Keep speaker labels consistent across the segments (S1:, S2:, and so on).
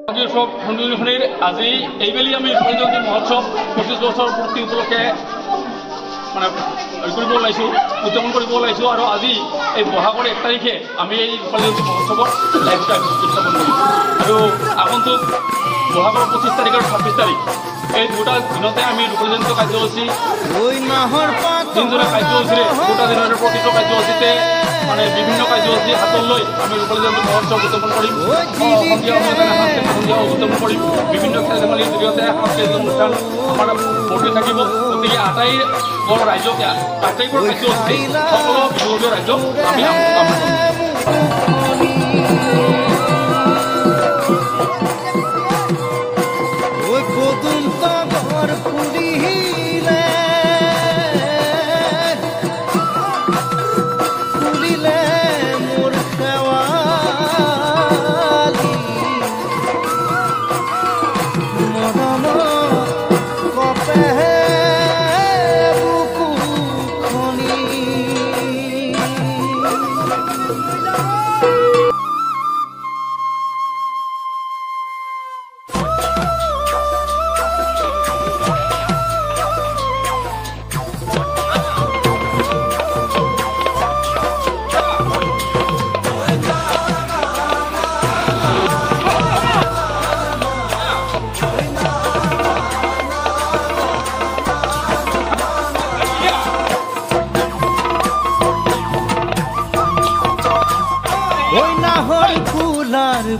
S1: সব সন্মিলনীখনিৰ আজি এইবেলি আমি ৰূপালী মহোৎসৱ 25 বছৰ পূৰ্তি উপলক্ষে মানে উদযাপন কৰিব ওলাইছোঁ আৰু আজি এই বহাগৰ 1 তাৰিখে আমি এই ৰূপালী মহোৎসৱৰ লাইভ উদযাপন কৰিম আৰু আগন্তুক বহাগৰ 25 তাৰিখ আৰু 26 তাৰিখ এই দুটা দিনতে আমি ৰূপালী কাৰ্যসূচী দিনজোৰা কাৰ্যসূচীৰে দুটা দিনৰ প্ৰতিটো কাৰ্যসূচীতে মানে বিভিন্ন কাৰ্যসূচী হাতত লৈ আমি ৰূপালী মহোৎসৱ উদযাপন কৰিম সন্ধিয়া সন্ধিয়া উদযাপন কৰিম বিভিন্ন খেল ধেমালিৰ জৰিয়তে সাংস্কৃতিক অনুষ্ঠান আমাৰ ভৰ্তি থাকিব গতিকে আটাইবোৰ ৰাইজক আটাইবোৰ কাৰ্যসূচী সকলো বিভাগীয় ৰাইজক আমি আমন্ত্ৰণ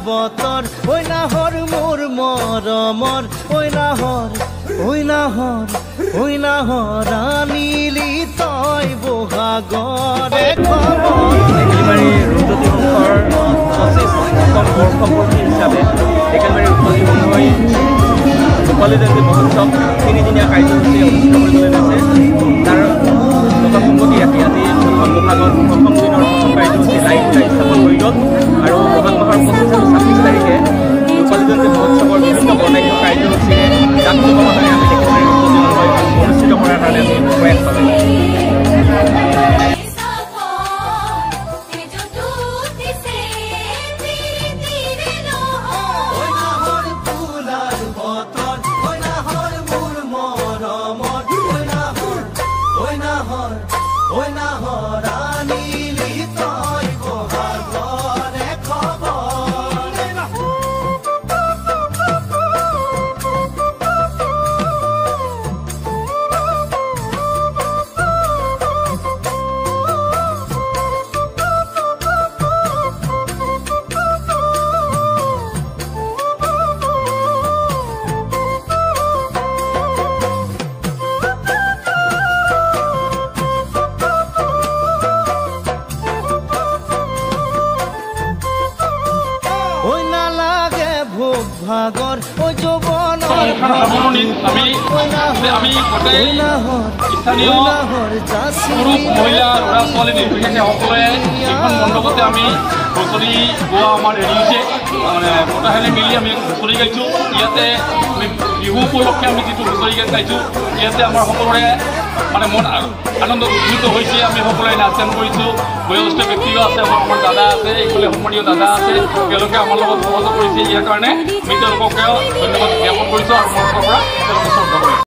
S2: বতৰ ঐ নাহৰ মোৰ মৰমৰ ঐ নাহৰ আনিলি তই বহাগৰে
S3: একেবাৰে ৰুদ্ৰজ্যোতি সংঘৰ 25তম হিচাপে একেবাৰে ৰূপালী জয়ন্তী মহোৎসৱ 3দিনীয়া কাৰ্যসূচী অনুষ্ঠিত কৰিবলৈ লৈছে তাৰ সংগতি আজি প্ৰথম বহাগৰ প্ৰথম দিনৰ প্ৰথম কাৰ্যসূচী লাইভ স্থাপন হৈ গ'ল আৰু বহাগ মাহৰ 25 আৰু 26 তাৰিখে ৰূপালী জয়ন্তী মহোৎসৱৰ বিভিন্ন বৰ্ণাঢ্য কাৰ্যসূচীৰে জাকজমকতাৰে আমি একেবাৰে অনুষ্ঠিত কৰাৰ কাৰণে আমি প্ৰয়াস চলাইছোঁ।
S2: ভাগৰ ঐ যৌৱনৰ
S1: আমি গোটেই স্থানীয় পুৰুষ মহিলা ল'ৰা ছোৱালী নিৰ্বিশেষে সকলোৱে এইখন মণ্ডপতে আমি হুঁচৰি গোৱা আমাৰ হেৰি হৈছে মানে গোটাখিনি মিলি আমি হুঁচৰি গাইছোঁ ইয়াতে আমি বিহু উপলক্ষে আমি যিটো হুঁচৰি গাইছোঁ ইয়াতে আমাৰ সকলোৰে মানে মন আনন্দ উজ্জীৱিত হৈছে আমি সকলোৱে নাচ গান কৰিছোঁ বয়োজ্যেষ্ঠ ব্যক্তিও আছে আমাৰ দাদা আছে এইফালে সন্মানীয় দাদা আছে তেওঁলোকে আমাৰ লগত সহযোগ কৰিছে ইয়াৰ কাৰণে আমি তেওঁলোককে ধন্যবাদ জ্ঞাপন কৰিছোঁ আৰু মোৰ পৰা তেওঁলোকে শ্ৰদ্ধা কৰিছোঁ।